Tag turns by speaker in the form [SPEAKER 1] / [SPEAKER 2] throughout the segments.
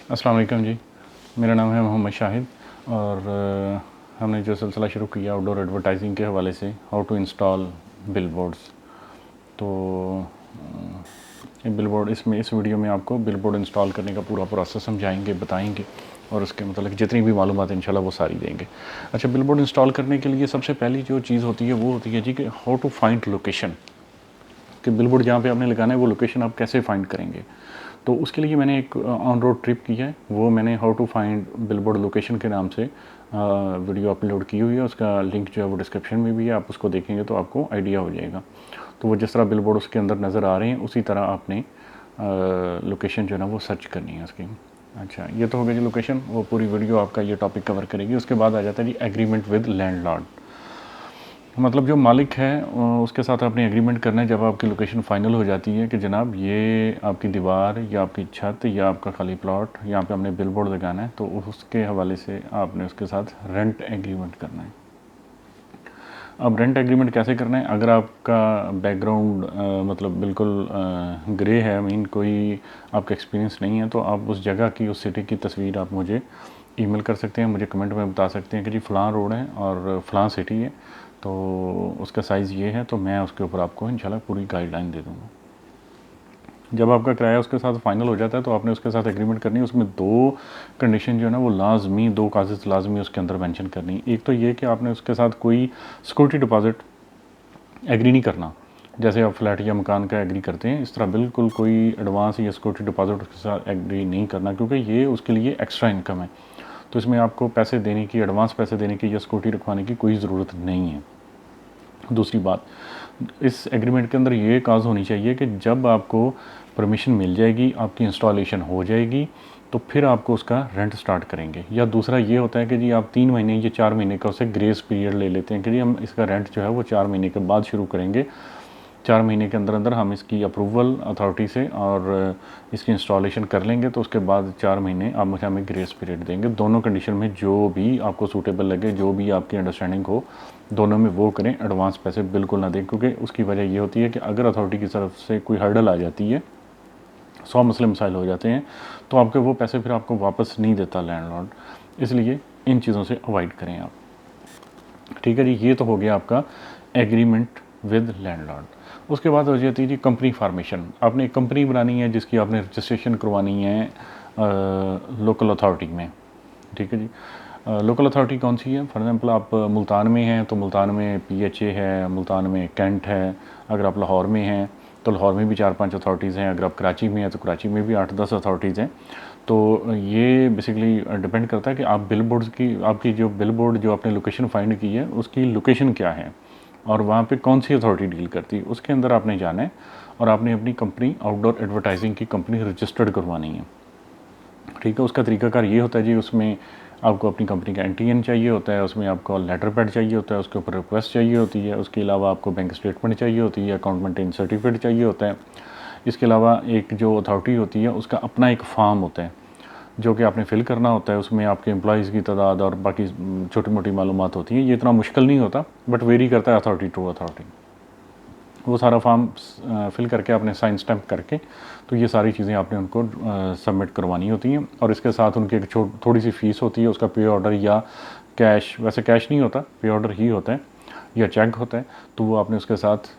[SPEAKER 1] अस्सलाम वालेकुम जी। मेरा नाम है मोहम्मद शाहिद और हमने जो सिलसिला शुरू किया आउटडोर एडवर्टाइजिंग के हवाले से हाउ टू इंस्टॉल बिलबोर्ड्स। तो ये बिलबोर्ड इस वीडियो में आपको बिलबोर्ड इंस्टॉल करने का पूरा प्रोसेस समझाएंगे, बताएंगे और उसके मतलब जितनी भी मालूमात इंशाल्लाह वो सारी देंगे। अच्छा, बिलबोर्ड इंस्टॉल करने के लिए सबसे पहली जो चीज़ होती है वो होती है जी कि हाउ टू फाइंड लोकेशन, कि बिलबोर्ड जहाँ पे आपने लगाना है वो लोकेशन आप कैसे फाइंड करेंगे। तो उसके लिए मैंने एक ऑन रोड ट्रिप की है, वो मैंने how to find billboard location के नाम से वीडियो अपलोड की हुई है। उसका लिंक जो है वो डिस्क्रिप्शन में भी है, आप उसको देखेंगे तो आपको आइडिया हो जाएगा। तो वो जिस तरह बिलबोर्ड उसके अंदर नज़र आ रहे हैं उसी तरह आपने लोकेशन जो है ना वो सर्च करनी है उसकी। अच्छा, ये तो हो गया जी लोकेशन, वो पूरी वीडियो आपका ये टॉपिक कवर करेगी। उसके बाद आ जाता है जी एग्रीमेंट विद लैंडलॉर्ड, मतलब जो मालिक है उसके साथ आपने एग्रीमेंट करना है जब आपकी लोकेशन फ़ाइनल हो जाती है कि जनाब ये आपकी दीवार या आपकी छत या आपका खाली प्लॉट यहाँ पे हमने बिलबोर्ड लगाना है, तो उसके हवाले से आपने उसके साथ रेंट एग्रीमेंट करना है। अब रेंट एग्रीमेंट कैसे करना है? अगर आपका बैकग्राउंड मतलब बिल्कुल ग्रे है, मीन कोई आपका एक्सपीरियंस नहीं है, तो आप उस जगह की, उस सिटी की तस्वीर आप मुझे ईमेल कर सकते हैं, मुझे कमेंट में बता सकते हैं कि जी फ़लाँ रोड है और फ़लाँ सिटी है, तो उसका साइज़ ये है, तो मैं उसके ऊपर आपको इंशाल्लाह पूरी गाइडलाइन दे दूँगा। जब आपका किराया उसके साथ फ़ाइनल हो जाता है तो आपने उसके साथ एग्रीमेंट करनी है। उसमें दो कंडीशन जो है ना वो लाजमी, दो कागज़ लाजमी उसके अंदर मेंशन करनी है। एक तो ये कि आपने उसके साथ कोई सिक्योरिटी डिपॉज़िट एग्री नहीं करना, जैसे आप फ्लैट या मकान का एग्री करते हैं, इस तरह बिल्कुल कोई एडवांस या सिक्योरिटी डिपॉज़िट उसके साथ एग्री नहीं करना, क्योंकि ये उसके लिए एक्स्ट्रा इनकम है। तो इसमें आपको पैसे देने की, एडवांस पैसे देने की या सिक्योरिटी रखवाने की कोई ज़रूरत नहीं है। दूसरी बात, इस एग्रीमेंट के अंदर ये काज होनी चाहिए कि जब आपको परमिशन मिल जाएगी, आपकी इंस्टॉलेशन हो जाएगी, तो फिर आपको उसका रेंट स्टार्ट करेंगे। या दूसरा ये होता है कि जी आप 3 महीने या 4 महीने का उसे ग्रेस पीरियड ले लेते हैं कि जी हम इसका रेंट जो है वो 4 महीने के बाद शुरू करेंगे। 4 महीने के अंदर अंदर हम इसकी अप्रूवल अथॉरिटी से और इसकी इंस्टॉलेशन कर लेंगे, तो उसके बाद 4 महीने आप मुझे हमें ग्रेस पीरियड देंगे। दोनों कंडीशन में जो भी आपको सूटेबल लगे, जो भी आपकी अंडरस्टैंडिंग हो, दोनों में वो करें। एडवांस पैसे बिल्कुल ना दें, क्योंकि उसकी वजह ये होती है कि अगर अथॉरिटी की तरफ से कोई हर्डल आ जाती है, 100 मसले मसाइल हो जाते हैं, तो आपके वो पैसे फिर आपको वापस नहीं देता लैंडलॉर्ड। इसलिए इन चीज़ों से अवॉइड करें आप। ठीक है जी, ये तो हो गया आपका एग्रीमेंट विद लैंडलॉर्ड। उसके बाद हो जाती है जी कंपनी फार्मेशन। आपने एक कंपनी बनानी है जिसकी आपने रजिस्ट्रेशन करवानी है लोकल अथॉरिटी में। ठीक है जी, लोकल अथॉरिटी कौन सी है? फॉर एग्जांपल आप मुल्तान में हैं तो मुल्तान में पीएचए है, मुल्तान में कैंट है। अगर आप लाहौर में हैं तो लाहौर में भी 4-5 अथॉरिटीज़ हैं। अगर आप कराची में हैं तो कराची में भी 8-10 अथॉरिटीज़ हैं। तो ये बेसिकली डिपेंड करता है कि आप बिलबोर्ड्स की, आपकी जो बिलबोर्ड जो आपने लोकेशन फाइंड की है उसकी लोकेशन क्या है और वहाँ पे कौन सी अथॉरिटी डील करती है, उसके अंदर आपने जाना है और आपने अपनी कंपनी, आउटडोर एडवर्टाइजिंग की कंपनी रजिस्टर्ड करवानी है। ठीक है, उसका तरीकाकार ये होता है जी, उसमें आपको अपनी कंपनी का एनटीएन चाहिए होता है, उसमें आपको लेटर पैड चाहिए होता है, उसके ऊपर रिक्वेस्ट चाहिए होती है, उसके अलावा आपको बैंक स्टेटमेंट चाहिए होती है, अकाउंट मेंटेन सर्टिफिकेट चाहिए होता है। इसके अलावा एक जो अथॉरिटी होती है उसका अपना एक फॉर्म होता है जो कि आपने फिल करना होता है। उसमें आपके एम्प्लॉयज़ की तादाद और बाकी छोटी मोटी मालूमात होती हैं। ये इतना मुश्किल नहीं होता, बट वेरी करता है अथॉरिटी टू अथॉरिटी। वो सारा फॉर्म फिल करके आपने साइन स्टैम्प करके, तो ये सारी चीज़ें आपने उनको सबमिट करवानी होती हैं। और इसके साथ उनकी एक थोड़ी सी फ़ीस होती है। उसका पे ऑर्डर या कैश, वैसे कैश नहीं होता, पे ऑर्डर ही होता है या चेक होता है, तो वो आपने उसके साथ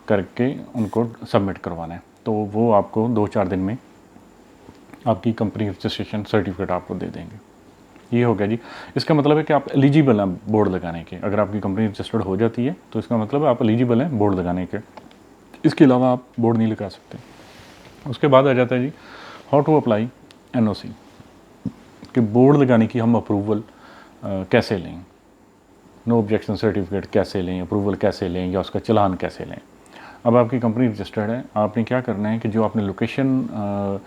[SPEAKER 1] करके उनको सबमिट करवाना है। तो वो आपको 2-4 दिन में आपकी कंपनी रजिस्ट्रेशन सर्टिफिकेट आपको दे देंगे। ये हो गया जी। इसका मतलब है कि आप एलिजिबल हैं बोर्ड लगाने के। अगर आपकी कंपनी रजिस्टर्ड हो जाती है तो इसका मतलब है आप एलिजिबल हैं बोर्ड लगाने के। इसके अलावा आप बोर्ड नहीं लगा सकते। उसके बाद आ जाता है जी हाउ टू अप्लाई एनओसी, कि बोर्ड लगाने की हम अप्रूवल कैसे लें, नो ऑब्जेक्शन सर्टिफिकेट कैसे लें, अप्रूवल कैसे लें, या उसका चलान कैसे लें। अब आपकी कंपनी रजिस्टर्ड है, आपने क्या करना है कि जो आपने लोकेशन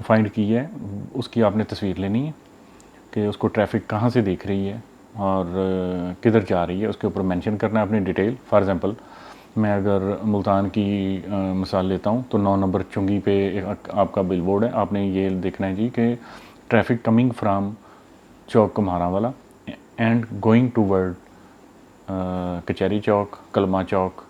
[SPEAKER 1] फाइंड की है उसकी आपने तस्वीर लेनी है कि उसको ट्रैफिक कहाँ से देख रही है और किधर जा रही है, उसके ऊपर मेंशन करना है अपनी डिटेल। फॉर एग्जांपल मैं अगर मुल्तान की मिसाल लेता हूँ तो 9 नंबर चुंगी पे आपका बिलबोर्ड है। आपने ये देखना है जी कि ट्रैफिक कमिंग फ्राम चौक कुम्हारा वाला एंड गोइंग टूवर्ड कचहरी चौक, कलमा चौक।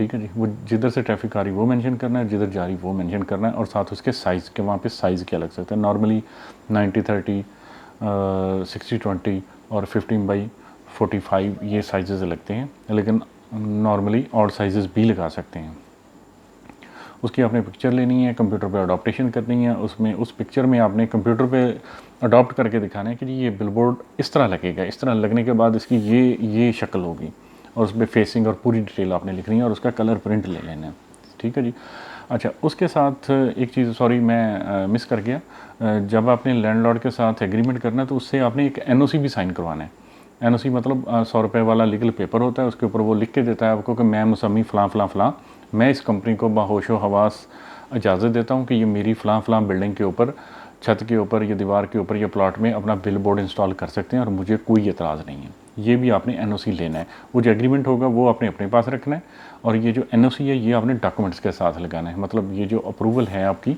[SPEAKER 1] ठीक है जी, वो जिधर से ट्रैफिक आ रही वो मेंशन करना है, जिधर जा रही वो मेंशन करना है, और साथ उसके साइज़ के वहाँ पे साइज़ क्या लग सकता है। नॉर्मली 90-30, 60-20 और 15/45 ये साइजेज़ लगते हैं, लेकिन नॉर्मली ऑड साइजेस भी लगा सकते हैं। उसकी आपने पिक्चर लेनी है, कंप्यूटर पे अडॉप्टेशन करनी है, उसमें उस पिक्चर में आपने कंप्यूटर पे अडॉप्ट करके दिखाना है कि जी ये बिलबोर्ड इस तरह लगेगा, इस तरह लगने के बाद इसकी ये शक्ल होगी, और उस पर फेसिंग और पूरी डिटेल आपने लिखनी है और उसका कलर प्रिंट ले लेना है। ठीक है जी। अच्छा, उसके साथ एक चीज़, सॉरी मैं मिस कर गया, जब आपने लैंडलॉर्ड के साथ एग्रीमेंट करना है तो उससे आपने एक एनओसी भी साइन करवाना है। एनओसी मतलब 100 रुपये वाला लीगल पेपर होता है, उसके ऊपर वो लिख के देता है आपको कि मैं मुसम्मी फ़लाँ फ़लाँ फ़लाँ, मैं इस कंपनी को बाहोशो हवास इजाज़त देता हूँ कि ये मेरी फ़लाँ फ़लाँ बिल्डिंग के ऊपर, छत के ऊपर या दीवार के ऊपर या प्लॉट में अपना बिल बोर्ड इंस्टॉल कर सकते हैं और मुझे कोई एतराज़ नहीं है। ये भी आपने एनओसी लेना है। वो जो एग्रीमेंट होगा वो आपने अपने पास रखना है, और ये जो एनओसी है ये आपने डॉक्यूमेंट्स के साथ लगाना है। मतलब ये जो अप्रूवल है आपकी,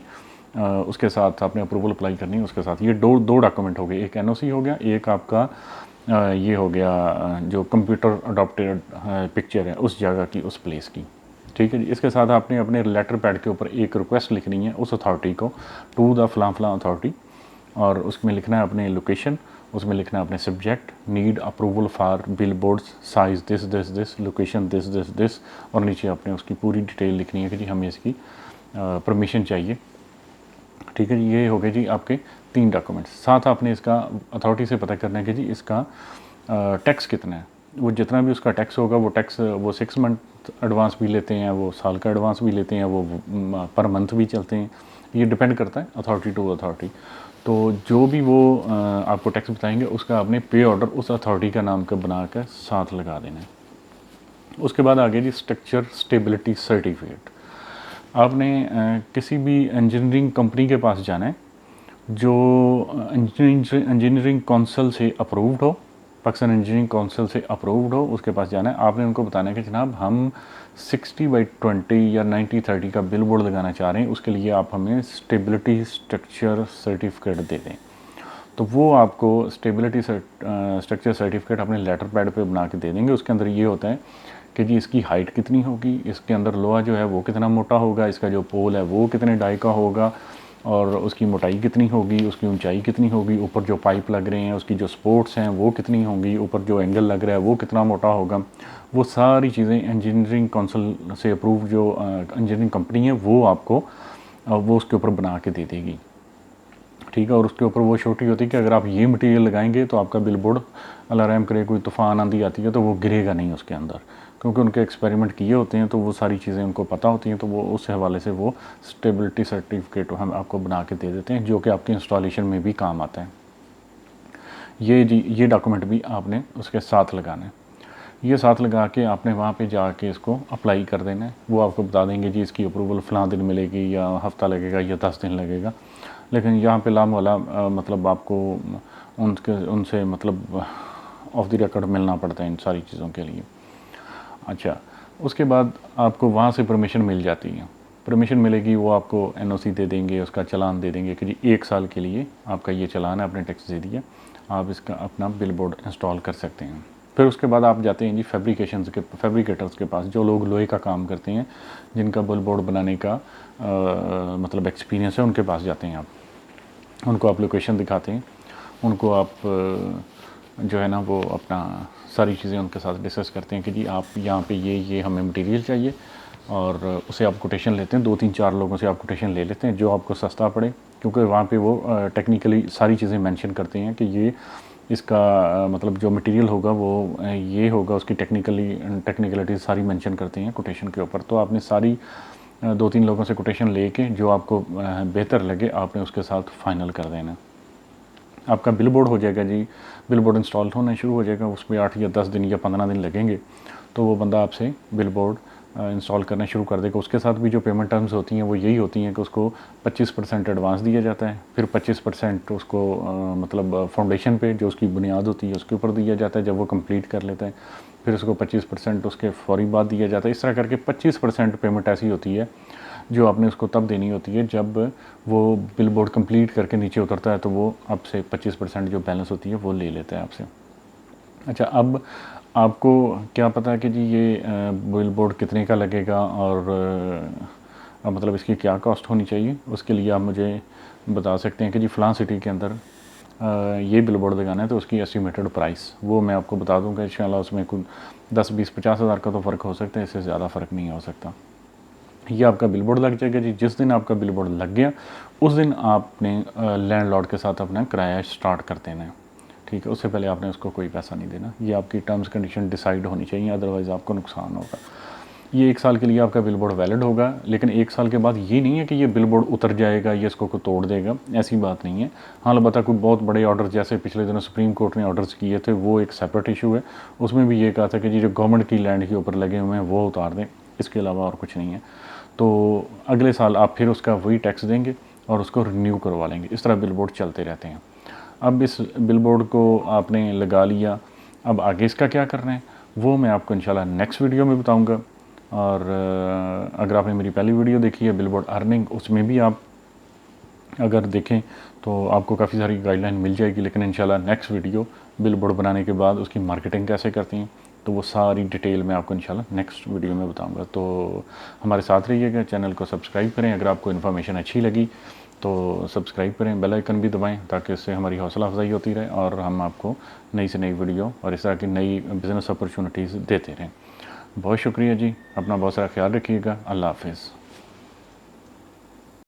[SPEAKER 1] उसके साथ आपने अप्रूवल अप्लाई करनी है, उसके साथ ये दो डॉक्यूमेंट हो गए, एक एनओसी हो गया, एक आपका ये हो गया जो कंप्यूटर अडॉप्टेड पिक्चर है उस जगह की, उस प्लेस की। ठीक है जी। इसके साथ आपने अपने लेटर पैड के ऊपर एक रिक्वेस्ट लिखनी है उस अथॉरिटी को, टू द फ़लाँ फ़लाँ अथॉरिटी, और उसमें लिखना है अपने लोकेशन, उसमें लिखना है अपने subject, need approval for bill boards, size this this this, location this this this, और नीचे आपने उसकी पूरी डिटेल लिखनी है कि जी हमें इसकी परमिशन चाहिए। ठीक है जी। ये हो गए जी आपके 3 डॉक्यूमेंट्स। साथ आपने इसका अथॉरिटी से पता करना है कि जी इसका टैक्स कितना है। वो जितना भी उसका टैक्स होगा वो टैक्स वो 6 मंथ एडवांस भी लेते हैं, वो साल का एडवांस भी लेते हैं, वो पर मंथ भी चलते हैं। ये डिपेंड करता है अथॉरिटी टू अथॉरिटी। तो जो भी वो आपको टैक्स बताएंगे उसका आपने पे ऑर्डर उस अथॉरिटी का नाम का बना कर साथ लगा देना है। उसके बाद आगे जी स्ट्रक्चर स्टेबिलिटी सर्टिफिकेट। आपने किसी भी इंजीनियरिंग कंपनी के पास जाना है जो इंजीनियरिंग काउंसिल से अप्रूव्ड हो, पाकिस्तान इंजीनियरिंग काउंसिल से अप्रूव्ड हो, उसके पास जाना है। आपने उनको बताना है कि जनाब हम 60/20 या 90/30 का बिल बोर्ड लगाना चाह रहे हैं, उसके लिए आप हमें स्टेबिलिटी स्ट्रक्चर सर्टिफिकेट दे दें। तो वो आपको स्टेबिलिटी स्ट्रक्चर सर्टिफिकेट अपने लेटर पैड पे बना के दे देंगे। उसके अंदर ये होता है कि जी इसकी हाइट कितनी होगी, इसके अंदर लोहा जो है वो कितना मोटा होगा, इसका जो पोल है वो कितने डाई का होगा, और उसकी मोटाई कितनी होगी, उसकी ऊंचाई कितनी होगी, ऊपर जो पाइप लग रहे हैं उसकी जो सपोर्ट्स हैं वो कितनी होंगी, ऊपर जो एंगल लग रहा है वो कितना मोटा होगा। वो सारी चीज़ें इंजीनियरिंग काउंसिल से अप्रूव जो इंजीनियरिंग कंपनी है वो आपको वो उसके ऊपर बना के दे देगी। ठीक है। और उसके ऊपर वो छोटी होती है कि अगर आप ये मटेरियल लगाएंगे तो आपका बिल बोर्ड, अल्लाह रहम करे, कोई तूफ़ान आंधी आती है तो वो गिरेगा नहीं उसके अंदर, क्योंकि उनके एक्सपेरिमेंट किए होते हैं तो वो सारी चीज़ें उनको पता होती हैं। तो वो उस हवाले से वो स्टेबिलिटी सर्टिफिकेट हम आपको बना के दे देते हैं, जो कि आपके इंस्टॉलेशन में भी काम आता है। ये डॉक्यूमेंट भी आपने उसके साथ लगाना है। ये साथ लगा के आपने वहाँ पे जाके इसको अप्लाई कर देना है। वो आपको बता देंगे जी इसकी अप्रूवल फ़लाँ दिन मिलेगी, या हफ़्ता लगेगा, या 10 दिन लगेगा। लेकिन यहाँ पे लाम वाला मतलब आपको उनसे मतलब ऑफ द रिकॉर्ड मिलना पड़ता है इन सारी चीज़ों के लिए। अच्छा, उसके बाद आपको वहाँ से परमिशन मिल जाती है। परमिशन मिलेगी, वो आपको एनओसी दे देंगे, उसका चालान दे देंगे कि जी 1 साल के लिए आपका ये चालान है, आपने टैक्स दे दिया, आप इसका अपना बिल बोर्ड इंस्टॉल कर सकते हैं। फिर उसके बाद आप जाते हैं जी फैब्रिकेटर्स के पास, जो लोग लोहे का काम करते हैं, जिनका बिल बोर्ड बनाने का मतलब एक्सपीरियंस है, उनके पास जाते हैं आप। उनको आप लोकेशन दिखाते हैं, उनको आप जो है ना वो अपना सारी चीज़ें उनके साथ डिस्कस करते हैं कि जी आप यहाँ पे ये हमें मटेरियल चाहिए, और उसे आप कोटेशन लेते हैं। 2-3-4 लोगों से आप कोटेशन ले लेते हैं जो आपको सस्ता पड़े, क्योंकि वहाँ पे वो टेक्निकली सारी चीज़ें मेंशन करते हैं कि ये इसका मतलब जो मटेरियल होगा वो ये होगा, उसकी टेक्निकलिटीज़ सारी मेंशन करते हैं कोटेशन के ऊपर। तो आपने सारी 2-3 लोगों से कोटेशन लेके जो आपको बेहतर लगे आपने उसके साथ फाइनल कर देना। आपका बिल बोर्ड हो जाएगा जी, बिल बोर्ड इंस्टॉल होना शुरू हो जाएगा। उसमें 8 या 10 दिन या 15 दिन लगेंगे, तो वो बंदा आपसे बिल बोर्ड इंस्टॉल करना शुरू कर देगा। उसके साथ भी जो पेमेंट टर्म्स होती हैं वो यही होती हैं कि उसको 25% एडवांस दिया जाता है, फिर 25% उसको मतलब फाउंडेशन पे जो उसकी बुनियाद होती है उसके ऊपर दिया जाता है जब वो कंप्लीट कर लेता है, फिर उसको 25% उसके फौरी बाद दिया जाता है। इस तरह करके 25% पेमेंट ऐसी होती है जो आपने उसको तब देनी होती है जब वो बिल बोर्ड कंप्लीट करके नीचे उतरता है, तो वो आपसे 25% जो बैलेंस होती है वो ले लेता है आपसे। अच्छा, अब आपको क्या पता है कि जी ये बिल बोर्ड कितने का लगेगा और मतलब इसकी क्या कॉस्ट होनी चाहिए। उसके लिए आप मुझे बता सकते हैं कि जी फ़लाँ सिटी के अंदर ये बिल बोर्ड लगाना है तो उसकी एस्टिमेटेड प्राइस वो मैं आपको बता दूंगा इंशाल्लाह। उसमें कुछ 10-20-50 हज़ार का तो फ़र्क हो सकता है, इससे ज़्यादा फ़र्क नहीं हो सकता। ये आपका बिल बोर्ड लग जाएगा जी। जिस दिन आपका बिल बोर्ड लग गया उस दिन आपने लैंडलॉर्ड के साथ अपना किराया स्टार्ट कर देना है, ठीक है। उससे पहले आपने उसको कोई पैसा नहीं देना। ये आपकी टर्म्स कंडीशन डिसाइड होनी चाहिए, अदरवाइज़ आपको नुकसान होगा। ये 1 साल के लिए आपका बिल बोर्ड वैलिड होगा, लेकिन 1 साल के बाद ये नहीं है कि ये बिल बोर्ड उतर जाएगा, ये इसको कोई तोड़ देगा, ऐसी बात नहीं है। हाँ, अलबत्ता कोई बहुत बड़े ऑर्डर जैसे पिछले दिनों सुप्रीम कोर्ट ने ऑर्डर्स किए थे वो एक सेपरेट इशू है। उसमें भी ये कहा था कि जी जो गवर्नमेंट की लैंड के ऊपर लगे हुए हैं वो उतार दें, इसके अलावा और कुछ नहीं है। तो अगले साल आप फिर उसका वही टैक्स देंगे और उसको रिन्यू करवा लेंगे। इस तरह बिल बोर्ड चलते रहते हैं। अब इस बिल बोर्ड को आपने लगा लिया, अब आगे इसका क्या करना है वो मैं आपको इंशाल्लाह नेक्स्ट वीडियो में बताऊंगा। और अगर आपने मेरी पहली वीडियो देखी है बिल बोर्ड अर्निंग, उसमें भी आप अगर देखें तो आपको काफ़ी सारी गाइडलाइन मिल जाएगी। लेकिन इंशाल्लाह नेक्स्ट वीडियो बिल बोर्ड बनाने के बाद उसकी मार्केटिंग कैसे करती हैं तो वो सारी डिटेल में आपको इंशाल्लाह नेक्स्ट वीडियो में बताऊंगा। तो हमारे साथ रहिएगा, चैनल को सब्सक्राइब करें। अगर आपको इन्फॉर्मेशन अच्छी लगी तो सब्सक्राइब करें, बेल आइकन भी दबाएं ताकि इससे हमारी हौसला अफजाई होती रहे और हम आपको नई से नई वीडियो और इस तरह की नई बिज़नेस अपॉर्चुनिटीज़ देते रहें। बहुत शुक्रिया जी, अपना बहुत सारा ख्याल रखिएगा। अल्लाह हाफ़िज़।